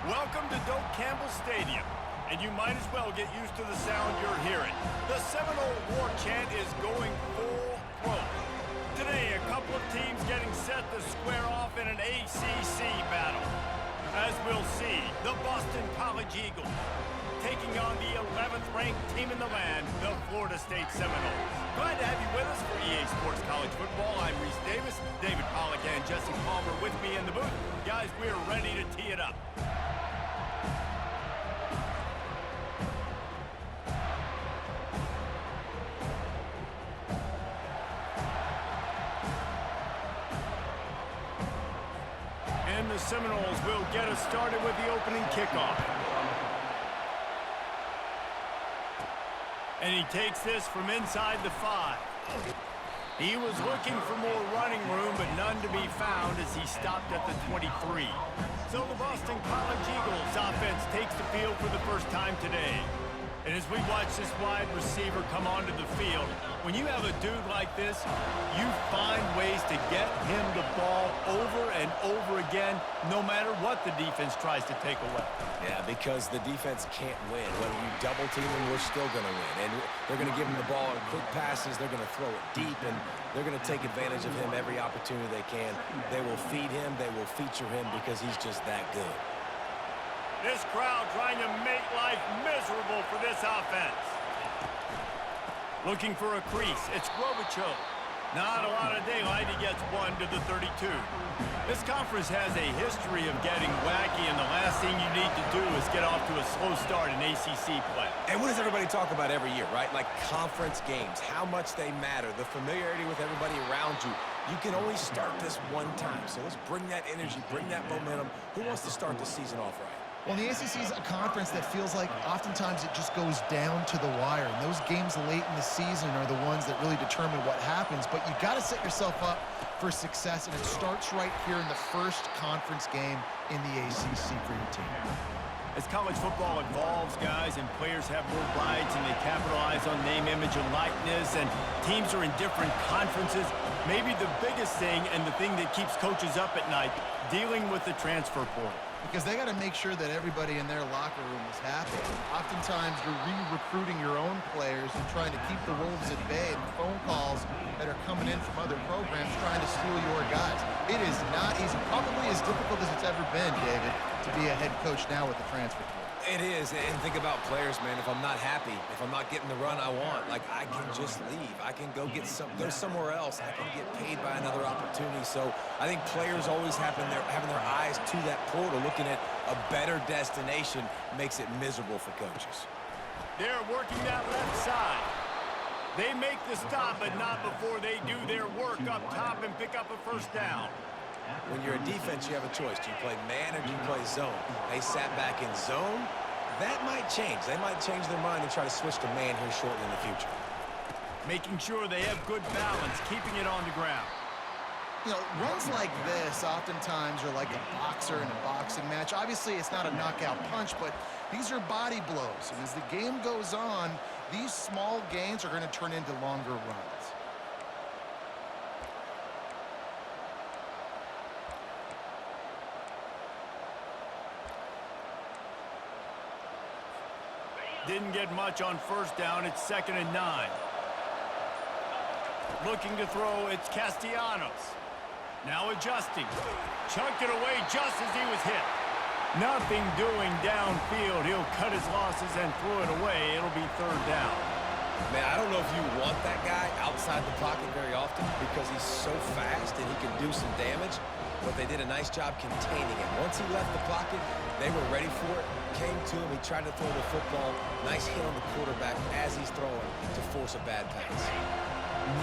Welcome to Doak Campbell Stadium, and you might as well get used to the sound you're hearing. The Seminole War Chant is going full throat. Today, a couple of teams getting set to square off in an ACC battle. As we'll see, the Boston College Eagles taking on the 11th ranked team in the land, the Florida State Seminoles. Glad to have you with us for EA Sports College Football. I'm Reese Davis, David Pollack and Jesse Palmer with me in the booth. Guys, we're ready to tee it up. And the Seminoles will get us started with the opening kickoff. And he takes this from inside the 5. He was looking for more running room, but none to be found as he stopped at the 23. So the Boston College Eagles offense takes the field for the first time today. And as we watch this wide receiver come onto the field, when you have a dude like this, you find ways to get him the ball over and over again, no matter what the defense tries to take away. Yeah, because the defense can't win. Whether you double team them, we're still going to win. And they're going to give him the ball in quick passes. They're going to throw it deep, and they're going to take advantage of him every opportunity they can. They will feed him. They will feature him because he's just that good. This crowd trying to make life miserable for this offense. Looking for a crease. It's Grobichaux. Not a lot of daylight. He gets one to the 32. This conference has a history of getting wacky, and the last thing you need to do is get off to a slow start in ACC play. And what does everybody talk about every year, right? Like conference games, how much they matter, the familiarity with everybody around you. You can only start this one time. So let's bring that energy, bring that momentum. Who wants to start the season off right? Well, the ACC is a conference that feels like oftentimes it just goes down to the wire. And those games late in the season are the ones that really determine what happens. But you got to set yourself up for success, and it starts right here in the first conference game in the ACC for your team. As college football evolves, guys, and players have more rights and they capitalize on name, image, and likeness, and teams are in different conferences, maybe the biggest thing and the thing that keeps coaches up at night, dealing with the transfer portal. Because they got to make sure that everybody in their locker room is happy. Oftentimes, you're re-recruiting your own players and trying to keep the wolves at bay, and phone calls that are coming in from other programs trying to steal your guys. It is not easy. Probably as difficult as it's ever been, David, to be a head coach now with the transfer portal. It is, and think about players, man. If I'm not happy, if I'm not getting the run I want, like I can just leave. I can go go somewhere else. I can get paid by another opportunity. So I think players always having their eyes to that portal, looking at a better destination, makes it miserable for coaches. They're working that left side. They make the stop, but not before they do their work up top and pick up a first down. When you're a defense, you have a choice. Do you play man or do you play zone? They sat back in zone. That might change. They might change their mind and try to switch to man here shortly in the future. Making sure they have good balance, keeping it on the ground. You know, runs like this oftentimes are like a boxer in a boxing match. Obviously, it's not a knockout punch, but these are body blows. And as the game goes on, these small gains are going to turn into longer runs. Didn't get much on first down. It's 2nd and 9. Looking to throw, it's Castellanos. Now adjusting. Chunked it away just as he was hit. Nothing doing downfield. He'll cut his losses and throw it away. It'll be 3rd down. Man, I don't know if you want that guy outside the pocket very often because he's so fast and he can do some damage, but they did a nice job containing him. Once he left the pocket, they were ready for it, came to him, he tried to throw the football. Nice hit on the quarterback as he's throwing to force a bad pass.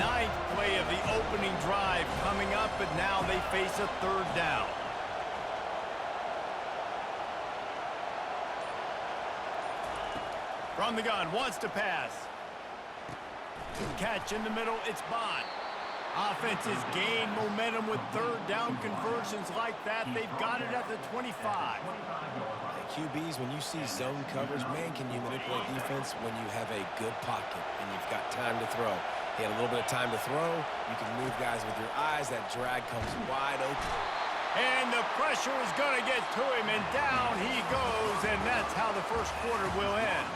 9th play of the opening drive coming up, but now they face a 3rd down. From the gun, wants to pass. Catch in the middle, it's Bond. Offenses gain momentum with 3rd down conversions like that. They've got it at the 25. QBs, when you see zone coverage, man, can you manipulate defense when you have a good pocket and you've got time to throw. He had a little bit of time to throw. You can move guys with your eyes. That drag comes wide open. And the pressure is going to get to him, and down he goes, and that's how the first quarter will end.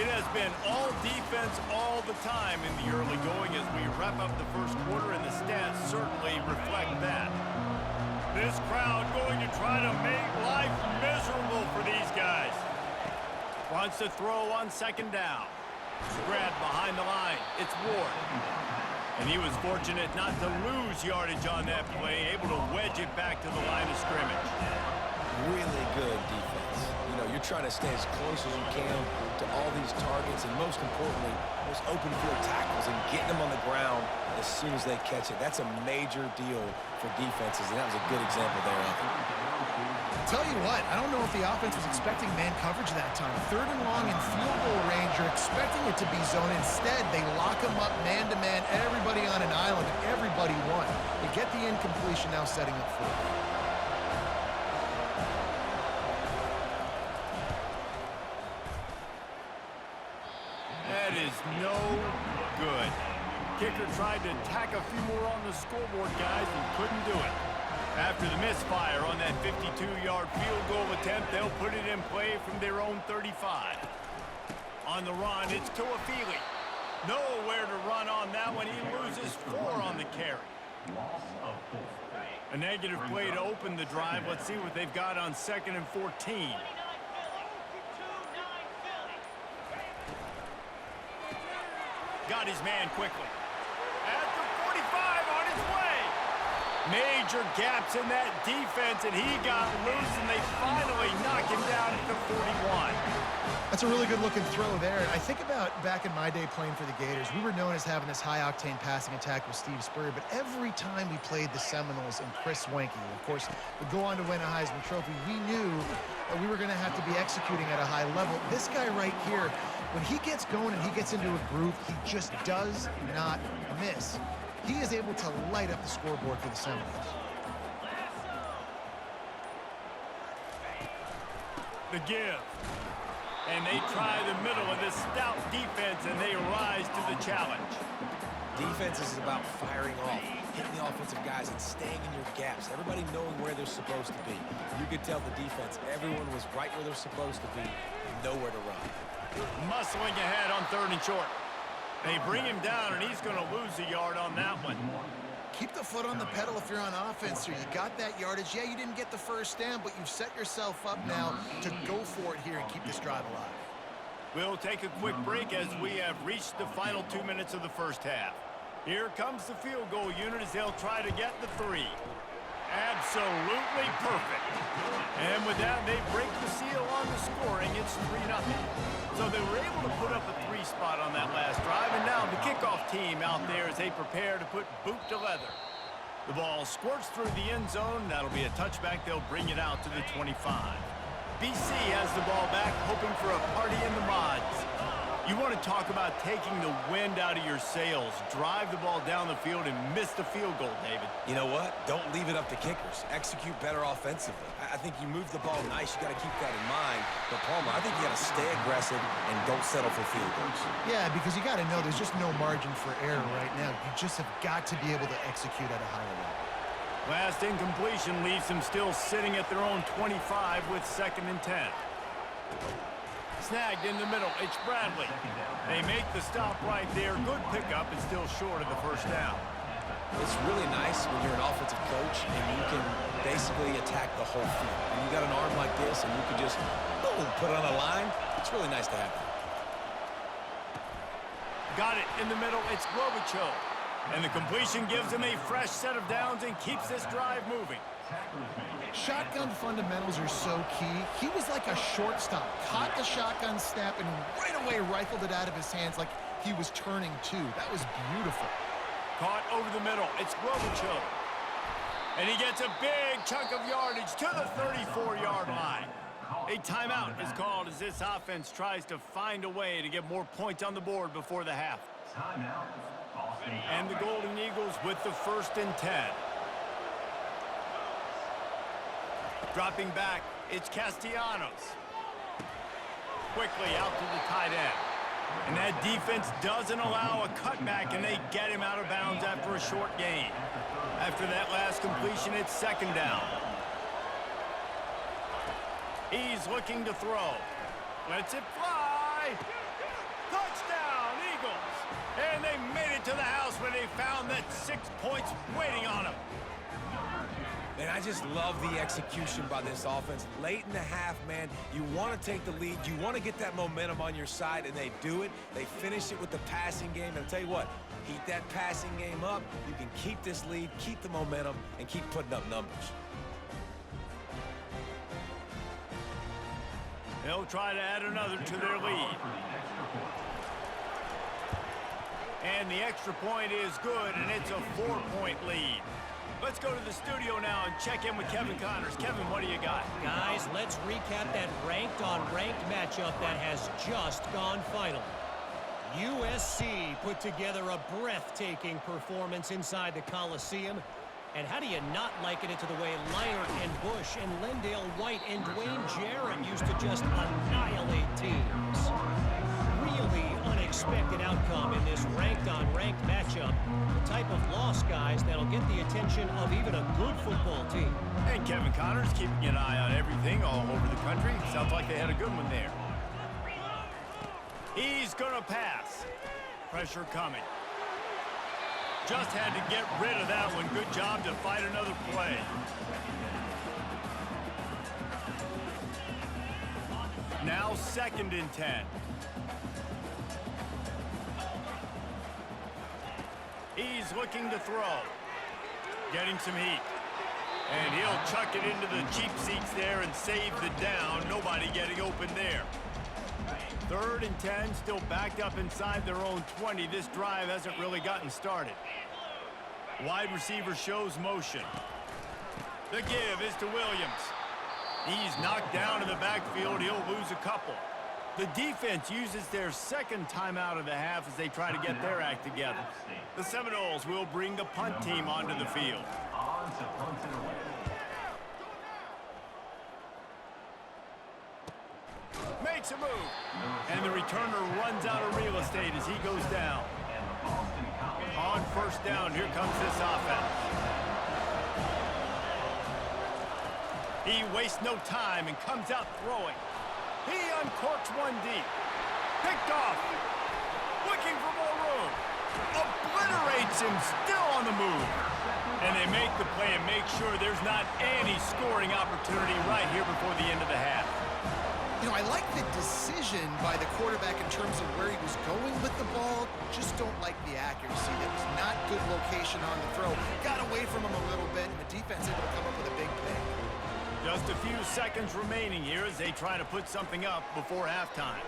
It has been all defense all the time in the early going as we wrap up the first quarter, and the stats certainly reflect that. This crowd going to try to make life miserable for these guys. Wants to throw on second down. Grabbed behind the line. It's Ward. And he was fortunate not to lose yardage on that play, able to wedge it back to the line of scrimmage. Really good defense. You know, you're trying to stay as close as you can to all these targets, and most importantly, those open field tackles and getting them on the ground as soon as they catch it. That's a major deal for defenses, and that was a good example there of it. Tell you what, I don't know if the offense was expecting man coverage that time. 3rd and long in field goal range, you're expecting it to be zone. Instead, they lock them up man-to-man, everybody on an island, and everybody won. They get the incompletion, now setting up 4th. That is no good. Kicker tried to tack a few more on the scoreboard, guys, and couldn't do it. After the misfire on that 52-yard field goal attempt, they'll put it in play from their own 35. On the run, it's Tuafili. Nowhere to run on that one. He loses 4 on the carry. A negative play to open the drive. Let's see what they've got on 2nd and 14. Got his man quickly. At the 45, on his way. Major gaps in that defense, and he got loose, and they finally knock him down at the 41. That's a really good-looking throw there. I think about back in my day playing for the Gators, we were known as having this high-octane passing attack with Steve Spurrier, but every time we played the Seminoles and Chris Wenke, of course, would go on to win a Heisman Trophy, we knew that we were going to have to be executing at a high level. This guy right here, when he gets going and he gets into a groove, he just does not miss. He is able to light up the scoreboard for the Seminoles. The give. And they try the middle of this stout defense, and they rise to the challenge. Defense is about firing off, hitting the offensive guys, and staying in your gaps. Everybody knowing where they're supposed to be. You could tell the defense, everyone was right where they're supposed to be, nowhere to run. Muscling ahead on 3rd and short. They bring him down, and he's going to lose a yard on that one. Keep the foot on the pedal if you're on offense here. You got that yardage. Yeah, you didn't get the first down, but you've set yourself up now to go for it here and keep this drive alive. We'll take a quick break as we have reached the final 2 minutes of the first half. Here comes the field goal unit as they'll try to get the 3. Absolutely perfect. And with that, they break the seal on the scoring. It's 3-0. So they were able to put up a 3 spot on that last drive, and now the kickoff team out there as they prepare to put boot to leather. The ball squirts through the end zone. That'll be a touchback. They'll bring it out to the 25. BC has the ball back, hoping for a party in the mods. You want to talk about taking the wind out of your sails. Drive the ball down the field and miss the field goal, David. You know what? Don't leave it up to kickers. Execute better offensively. I think you move the ball nice. You got to keep that in mind. But, Palmer, I think you got to stay aggressive and don't settle for field goals. Yeah, because you got to know there's just no margin for error right now. You just have got to be able to execute at a higher level. Last incompletion leaves them still sitting at their own 25 with 2nd and 10. Snagged in the middle. It's Bradley. They make the stop right there. Good pickup and still short of the first down. It's really nice when you're an offensive coach and you can basically attack the whole field. When you got an arm like this and you can just, boom, put it on a line, it's really nice to have that. Got it in the middle. It's Globicho. And the completion gives him a fresh set of downs and keeps this drive moving. Shotgun fundamentals are so key. He was like a shortstop. Caught the shotgun snap and right away rifled it out of his hands like he was turning two. That was beautiful. Caught over the middle. It's Globicho. And he gets a big chunk of yardage to the 34-yard line. A timeout is called as this offense tries to find a way to get more points on the board before the half. And the Golden Eagles with the 1st and 10. Dropping back, it's Castellanos. Quickly out to the tight end. And that defense doesn't allow a cutback, and they get him out of bounds after a short gain. After that last completion, it's second down. He's looking to throw. Lets it fly. Touchdown, Eagles. And they made it to the house when they found that 6 points waiting on them. And I just love the execution by this offense. Late in the half, man, you want to take the lead. You want to get that momentum on your side, and they do it. They finish it with the passing game. And I'll tell you what, heat that passing game up. You can keep this lead, keep the momentum, and keep putting up numbers. They'll try to add another to their lead. And the extra point is good, and it's a 4-point lead. Let's go to the studio now and check in with Kevin Connors. Kevin, what do you got? Guys, let's recap that ranked-on-ranked matchup that has just gone final. USC put together a breathtaking performance inside the Coliseum. And how do you not liken it to the way Leinart and Bush and Lendale White and Dwayne Jarrett used to just annihilate teams? Really unexpected outcome in this ranked-on-ranked matchup. The type of loss, guys, that'll get the attention of even a good football team. And Kevin Connors keeping an eye on everything all over the country. Sounds like they had a good one there. He's gonna pass. Pressure coming. Just had to get rid of that one. Good job to fight another play. Now 2nd and 10. He's looking to throw. Getting some heat. And he'll chuck it into the cheap seats there and save the down. Nobody getting open there. 3rd and 10, still backed up inside their own 20. This drive hasn't really gotten started. Wide receiver shows motion. The give is to Williams. He's knocked down in the backfield. He'll lose a couple. The defense uses their 2nd timeout of the half as they try to get their act together. The Seminoles will bring the punt team onto the field. Makes a move. And the returner runs out of real estate as he goes down. On 1st down, here comes this offense. He wastes no time and comes out throwing. He uncorks one deep. Picked off. Looking for more room. Obliterates him, still on the move. And they make the play and make sure there's not any scoring opportunity right here before the end of the half. You know, I like the decision by the quarterback in terms of where he was going with the ball. Just don't like the accuracy. That was not good location on the throw. Got away from him a little bit, and the defense able to come up with a big pick. Just a few seconds remaining here as they try to put something up before halftime.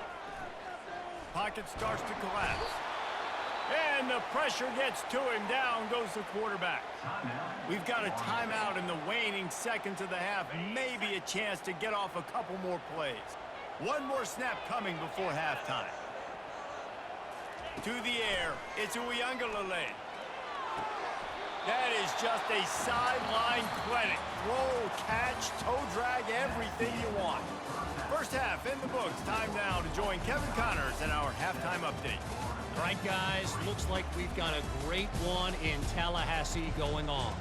Pocket starts to collapse. And the pressure gets to him. Down goes the quarterback. We've got a timeout in the waning seconds of the half. Maybe a chance to get off a couple more plays. One more snap coming before halftime. To the air. It's Uiagalelei. That is just a sideline clinic. Throw, catch, toe drag, everything you want. First half in the books. Time now to join Kevin Connors in our halftime update. All right, guys, looks like we've got a great one in Tallahassee going on.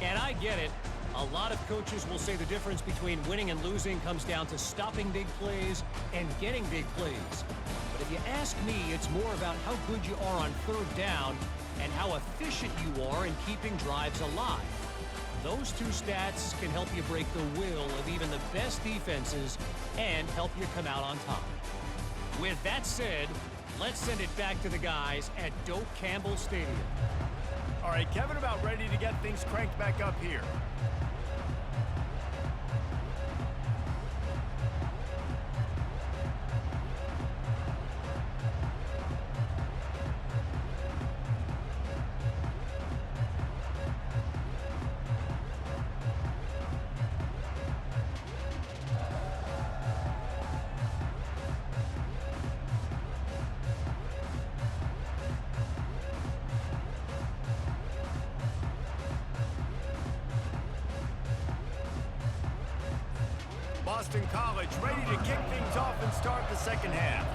And I get it. A lot of coaches will say the difference between winning and losing comes down to stopping big plays and getting big plays. But if you ask me, it's more about how good you are on 3rd down and how efficient you are in keeping drives alive. Those two stats can help you break the will of even the best defenses and help you come out on top. With that said, let's send it back to the guys at Doak Campbell Stadium. All right, Kevin, about ready to get things cranked back up here. Boston College ready to kick things off and start the second half.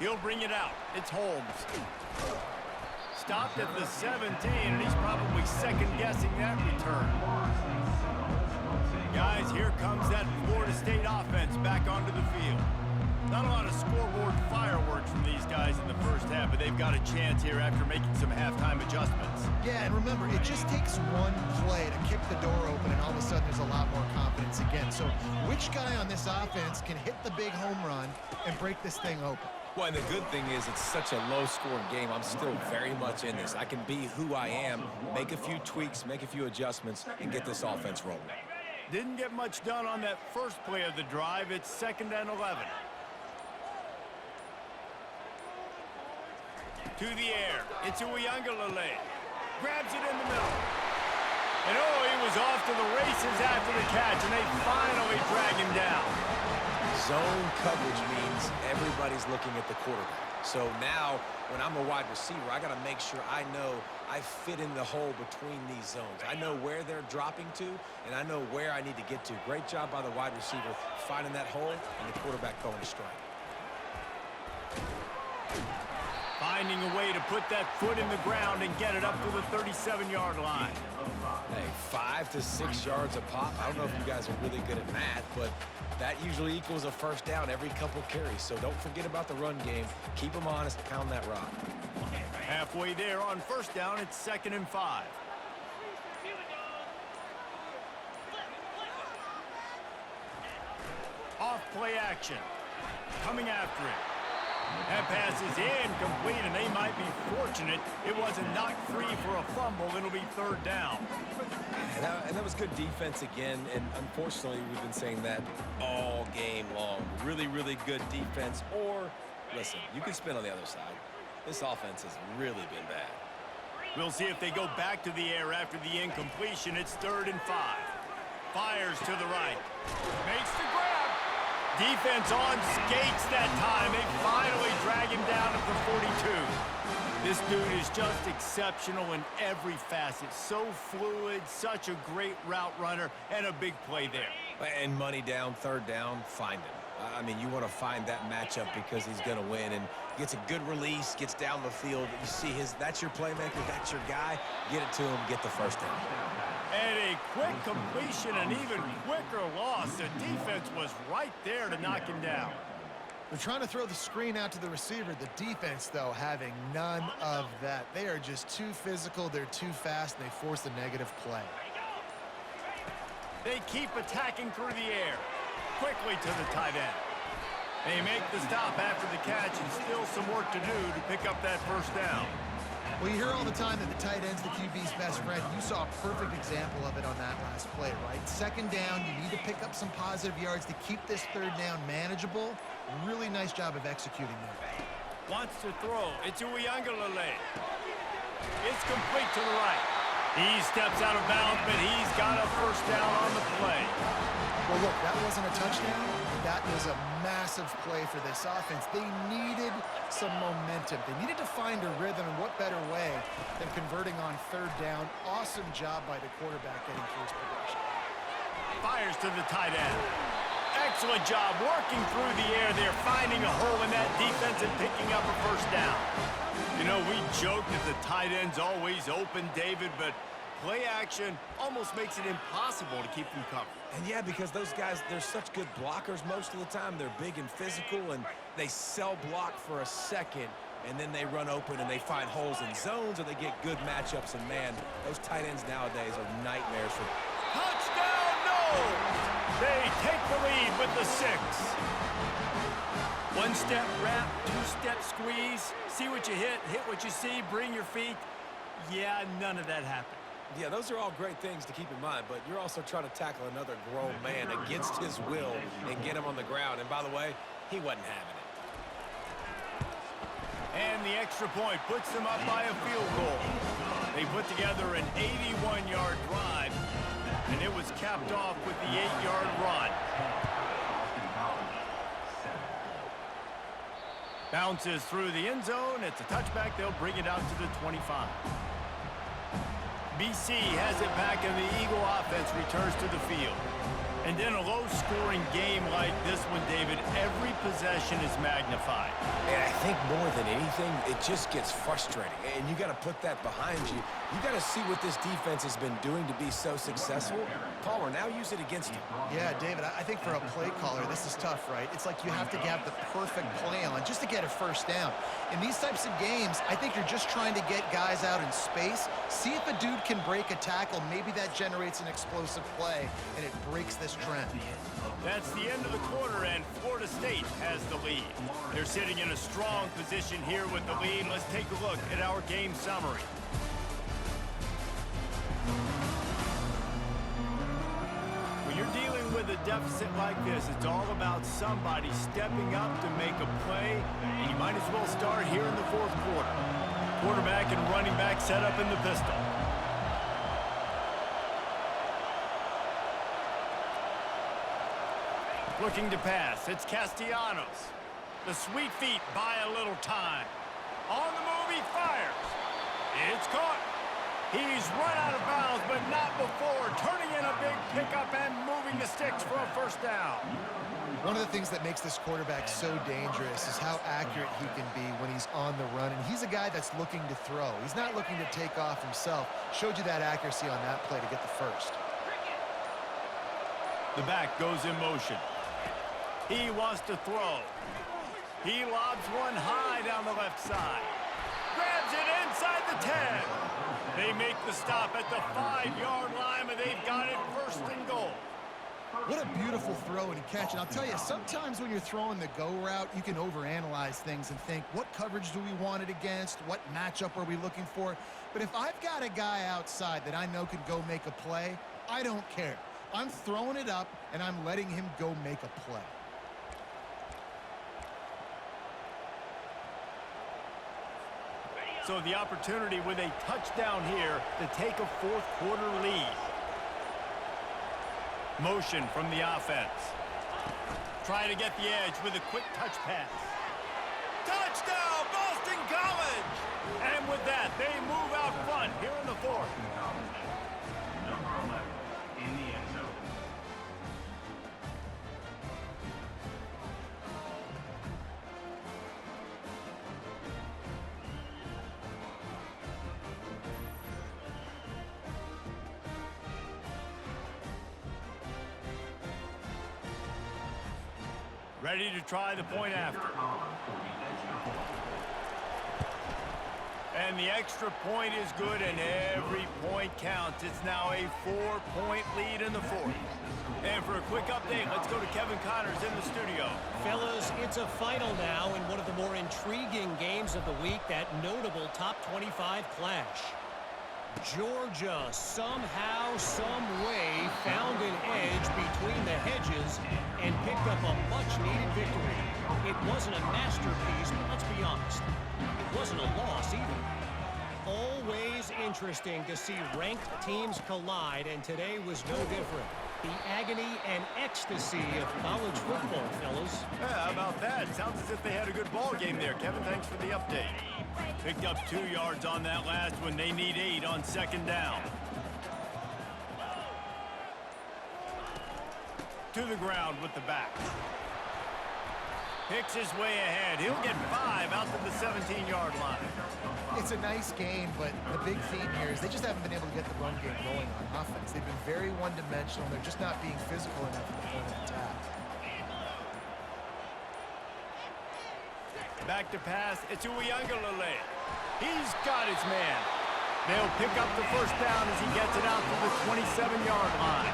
He'll bring it out. It's Holmes. Stopped at the 17, and he's probably second-guessing that return. Guys, here comes that Florida State offense back onto the field. Not a lot of scoreboard fireworks from these guys in the first half, but they've got a chance here after making some halftime adjustments. Yeah, and remember, it just takes one play to kick the door open, and all of a sudden there's a lot more confidence again. So which guy on this offense can hit the big home run and break this thing open? Well, and the good thing is it's such a low-scoring game. I'm still very much in this. I can be who I am, make a few tweaks, make a few adjustments, and get this offense rolling. Didn't get much done on that first play of the drive. It's 2nd and 11. To the air. It's Uiagalelei. Grabs it in the middle. And oh, he was off to the races after the catch, and they finally drag him down. Zone coverage means everybody's looking at the quarterback. So now, when I'm a wide receiver, I got to make sure I know I fit in the hole between these zones. I know where they're dropping to, and I know where I need to get to. Great job by the wide receiver finding that hole and the quarterback throwing a strike. Finding a way to put that foot in the ground and get it up to the 37-yard line. Hey, 5 to 6 yards a pop. I don't know if you guys are really good at math, but that usually equals a first down every couple carries. So don't forget about the run game. Keep them honest, pound that rock. Halfway there on first down, it's 2nd and 5. Off play action. Coming after it. That pass is incomplete, and they might be fortunate it wasn't knocked free for a fumble. It'll be 3rd down. And that was good defense again, and unfortunately we've been saying that all game long. Really, really good defense. Or, listen, you can spin on the other side. This offense has really been bad. We'll see if they go back to the air after the incompletion. It's 3rd and 5. Fires to the right. Makes the grab. Defense on skates that time. They finally drag him down at the 42. This dude is just exceptional in every facet. So fluid, such a great route runner, and a big play there. And money down, 3rd down, find him. I mean, you want to find that matchup because he's going to win, and gets a good release, gets down the field. You see that's your playmaker, that's your guy. Get it to him, get the first down. And a quick completion, an even quicker loss. The defense was right there to knock him down. They're trying to throw the screen out to the receiver. The defense, though, having none of that. They are just too physical, they're too fast, and they force a negative play. They keep attacking through the air. Quickly to the tight end. They make the stop after the catch, and still some work to do to pick up that first down. Well, you hear all the time that the tight end's the QB's best friend. You saw a perfect example of it on that last play, right? 2nd down, you need to pick up some positive yards to keep this 3rd down manageable. Really nice job of executing there. Wants to throw. It's Uiagalelei. It's complete to the right. He steps out of bounds, but he's got a first down on the play. Well, look, that wasn't a touchdown. That was a massive play for this offense. They needed some momentum. They needed to find a rhythm, and what better way than converting on 3rd down. Awesome job by the quarterback getting through his progression. Fires to the tight end. Excellent job working through the air there, finding a hole in that defense and picking up a first down. You know, we joke that the tight end's always open, David, but play action almost makes it impossible to keep them covered. And yeah, because those guys, they're such good blockers most of the time. They're big and physical, and they cell block for a second, and then they run open and they find holes in zones, or they get good matchups. And man, those tight ends nowadays are nightmares for. Touchdown, no! They take the lead with the 6. One-step wrap, two-step squeeze. See what you hit what you see, bring your feet. Yeah, none of that happened. Yeah, those are all great things to keep in mind, but you're also trying to tackle another grown man against his will and get him on the ground. And by the way, he wasn't having it. And the extra point puts them up by a field goal. They put together an 81-yard drive, and it was capped off with the 8-yard run. Bounces through the end zone. It's a touchback. They'll bring it out to the 25. BC has it back, and the Eagle offense returns to the field. And in a low-scoring game like this one, David, every possession is magnified. And I think more than anything, it just gets frustrating. And you got to put that behind you. You got to see what this defense has been doing to be so successful. Palmer, now use it against him. Yeah, David, I think for a play caller, this is tough, right? It's like you have to have the perfect play on just to get a first down. In these types of games, I think you're just trying to get guys out in space, see if a dude can break a tackle. Maybe that generates an explosive play, and it breaks this trend. That's the end of the quarter, and Florida State has the lead. They're sitting in a strong position here with the lead. Let's take a look at our game summary. When you're dealing with a deficit like this, it's all about somebody stepping up to make a play, and you might as well start here in the fourth quarter. Quarterback and running back set up in the pistol. Looking to pass, it's Castellanos. The sweet feet buy a little time. On the move, he fires. It's caught. He's run out of bounds, but not before turning in a big pickup and moving the sticks for a first down. One of the things that makes this quarterback so dangerous is how accurate he can be when he's on the run. And he's a guy that's looking to throw. He's not looking to take off himself. Showed you that accuracy on that play to get the first. The back goes in motion. He wants to throw. He lobs one high down the left side. Grabs it inside the 10. They make the stop at the 5-yard line, and they've got it first and goal. What a beautiful throw and catch. And I'll tell you, sometimes when you're throwing the go route, you can overanalyze things and think, what coverage do we want it against? What matchup are we looking for? But if I've got a guy outside that I know can go make a play, I don't care. I'm throwing it up, and I'm letting him go make a play. So the opportunity with a touchdown here to take a fourth quarter lead. Motion from the offense. Try to get the edge with a quick touch pass. Touchdown, Boston College! And with that, they move out front here in the fourth. Ready to try the point after. And the extra point is good, and every point counts. It's now a 4-point lead in the fourth. And for a quick update, let's go to Kevin Connors in the studio. Fellas, it's a final now in one of the more intriguing games of the week, that notable top 25 clash. Georgia somehow, some way found an edge between the hedges and picked up a much-needed victory. It wasn't a masterpiece, but let's be honest, it wasn't a loss either. Always interesting to see ranked teams collide, and today was no different. The agony and ecstasy of college football, fellas. Yeah, how about that? Sounds as if they had a good ball game there. Kevin, thanks for the update. Picked up 2 yards on that last one. They need 8 on second down. To the ground with the back. Picks his way ahead. He'll get 5 out to the 17-yard line. It's a nice game, but the big theme here is they just haven't been able to get the run game going on offense. They've been very one-dimensional. They're just not being physical enough at the point of attack. Back to pass. It's Uiagalelei. He's got his man. They'll pick up the first down as he gets it out to the 27-yard line.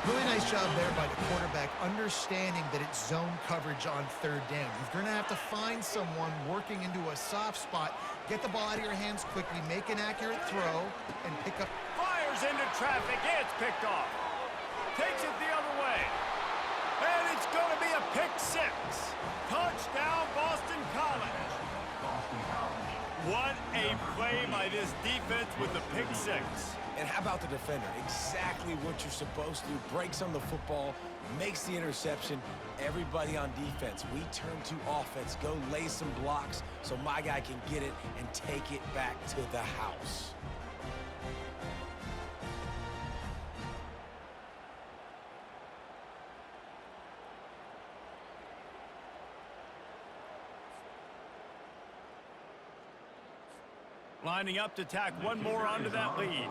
Really nice job there by the quarterback, understanding that it's zone coverage on third down. You're going to have to find someone working into a soft spot, get the ball out of your hands quickly, make an accurate throw, and pick up. Fires into traffic. It's picked off. Takes it the other way. And it's going to be a pick 6. Touchdown, Boston College. What a play by this defense with the pick 6. And how about the defender? Exactly what you're supposed to do. Breaks on the football, makes the interception. Everybody on defense, we turn to offense. Go lay some blocks so my guy can get it and take it back to the house. Lining up to tack one more onto that lead.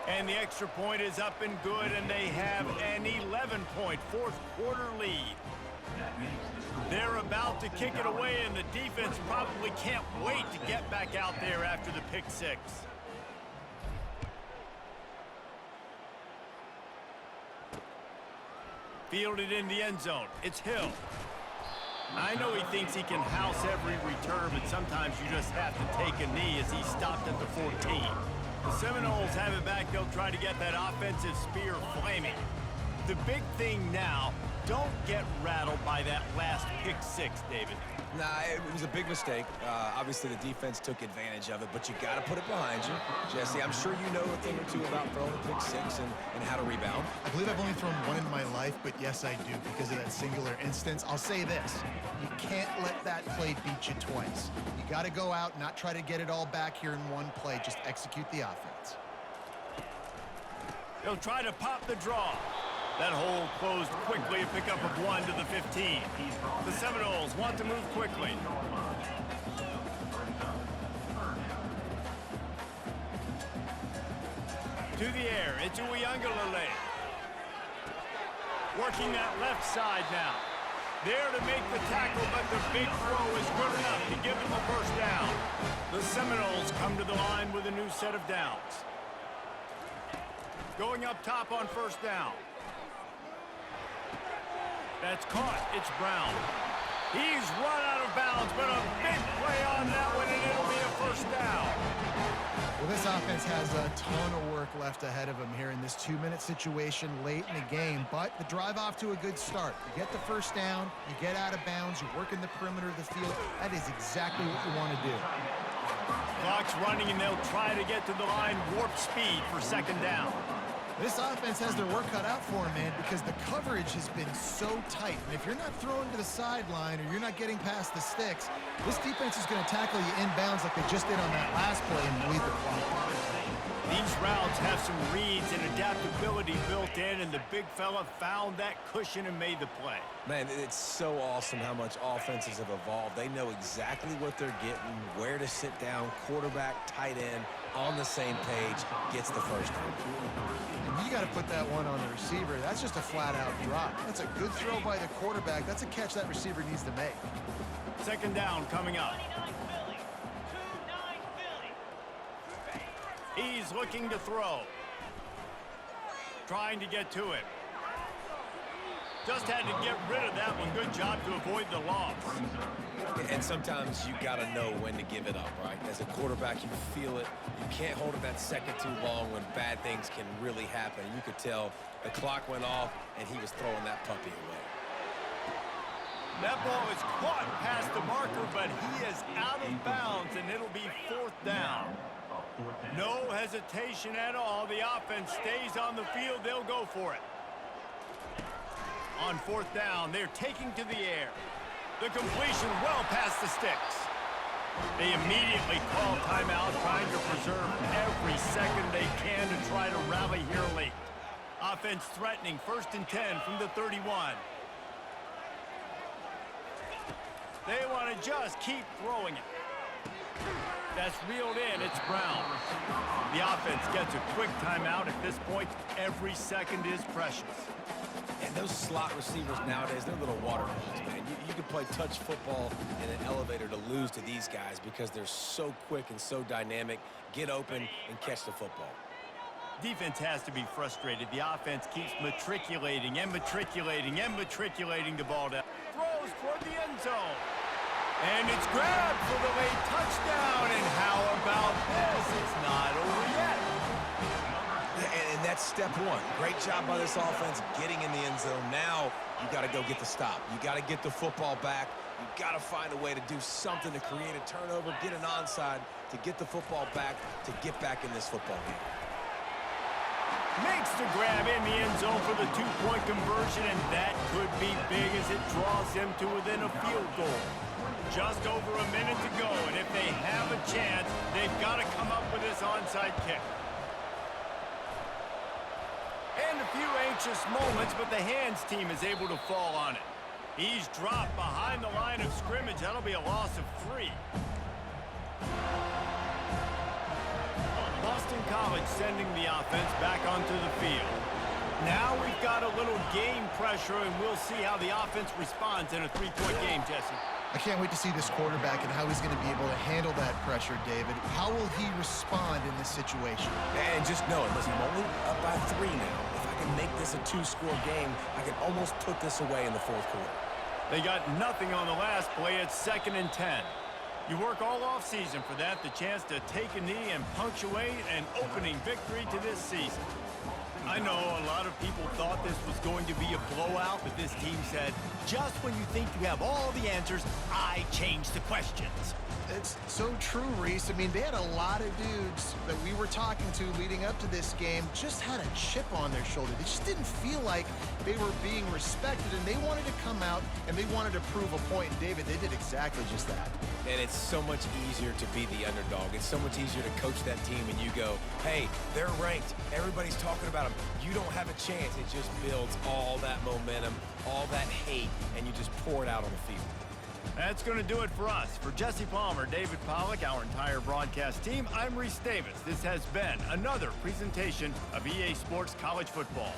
And the extra point is up and good, and they have an 11-point fourth-quarter lead. They're about to kick it away, and the defense probably can't wait to get back out there after the pick six. Fielded in the end zone. It's Hill. I know he thinks he can house every return, but sometimes you just have to take a knee as he stopped at the 14. The Seminoles have it back. They'll try to get that offensive spear flaming. The big thing now, don't get rattled by that last pick six, David. Nah, it was a big mistake. Obviously, the defense took advantage of it, but you got to put it behind you. Jesse, I'm sure you know a thing or two about throwing a pick six and how to rebound. I believe I've only thrown one in my life, but yes, I do because of that singular instance. I'll say this. You can't let that play beat you twice. You got to go out, not try to get it all back here in one play. Just execute the offense. He'll try to pop the draw. That hole closed quickly, a pickup of 1 to the 15. The Seminoles want to move quickly. To the air, it's Uyangalele. Working that left side now. There to make the tackle, but the big throw is good enough to give them a first down. The Seminoles come to the line with a new set of downs. Going up top on first down. That's caught. It's Brown. He's run out of bounds, but a big play on that one, and it'll be a first down. Well, this offense has a ton of work left ahead of them here in this 2-minute situation late in the game, but the drive off to a good start. You get the first down, you get out of bounds, you work in the perimeter of the field. That is exactly what you want to do. Clock's running, and they'll try to get to the line warp speed for second down. This offense has their work cut out for them, man, because the coverage has been so tight. And if you're not throwing to the sideline or you're not getting past the sticks, this defense is going to tackle you inbounds like they just did on that last play and bleed the clock. These routes have some reads and adaptability built in, and the big fella found that cushion and made the play. Man, it's so awesome how much offenses have evolved. They know exactly what they're getting, where to sit down, quarterback, tight end, on the same page, gets the first down. And you got to put that one on the receiver. That's just a flat-out drop. That's a good throw by the quarterback. That's a catch that receiver needs to make. Second down coming up. He's looking to throw. Trying to get to it. Just had to get rid of that one. Good job to avoid the loss. And sometimes you got to know when to give it up, right? As a quarterback, you feel it. You can't hold it that second too long when bad things can really happen. You could tell the clock went off, and he was throwing that puppy away. That ball is caught past the marker, but he is out of bounds, and it'll be fourth down. No hesitation at all. The offense stays on the field. They'll go for it. On fourth down, they're taking to the air. The completion well past the sticks. They immediately call timeout, trying to preserve every second they can to try to rally here late. Offense threatening, 1st and 10 from the 31. They want to just keep throwing it. That's reeled in. It's Brown. The offense gets a quick timeout. At this point, every second is precious. And those slot receivers nowadays, they're little water balls, man. You can play touch football in an elevator to lose to these guys because they're so quick and so dynamic. Get open and catch the football. Defense has to be frustrated. The offense keeps matriculating and matriculating and matriculating the ball down. Throws toward the end zone. And it's grabbed for the late touchdown. And how about this? It's not over yet. And that's step one. Great job by this offense getting in the end zone. Now you got to go get the stop. You got to get the football back. You got to find a way to do something to create a turnover, get an onside, to get the football back, to get back in this football game. Makes the grab in the end zone for the two-point conversion, and that could be big as it draws them to within a field goal. Just over a minute to go, and if they have a chance, they've got to come up with this onside kick. And a few anxious moments, but the hands team is able to fall on it. He's dropped behind the line of scrimmage. That'll be a loss of 3. Boston College sending the offense back onto the field. Now we've got a little game pressure, and we'll see how the offense responds in a three-point game, Jesse. I can't wait to see this quarterback and how he's going to be able to handle that pressure, David. How will he respond in this situation? And just know it. Listen, I'm only up by 3 now. If I can make this a 2-score game, I can almost put this away in the fourth quarter. They got nothing on the last play. It's 2nd and 10. You work all offseason for that, the chance to take a knee and punctuate an opening victory to this season. I know a lot of people thought this was going to be a blowout, but this team said, just when you think you have all the answers, I change the questions. It's so true, Reese. I mean, they had a lot of dudes that we were talking to leading up to this game just had a chip on their shoulder. They just didn't feel like they were being respected, and they wanted to come out and they wanted to prove a point. And David, they did exactly just that. And it's so much easier to be the underdog. It's so much easier to coach that team and you go, hey, they're ranked. Everybody's talking about them. You don't have a chance. It just builds all that momentum, all that hate, and you just pour it out on the field. That's going to do it for us. For Jesse Palmer, David Pollack, our entire broadcast team, I'm Reese Davis. This has been another presentation of EA Sports College Football.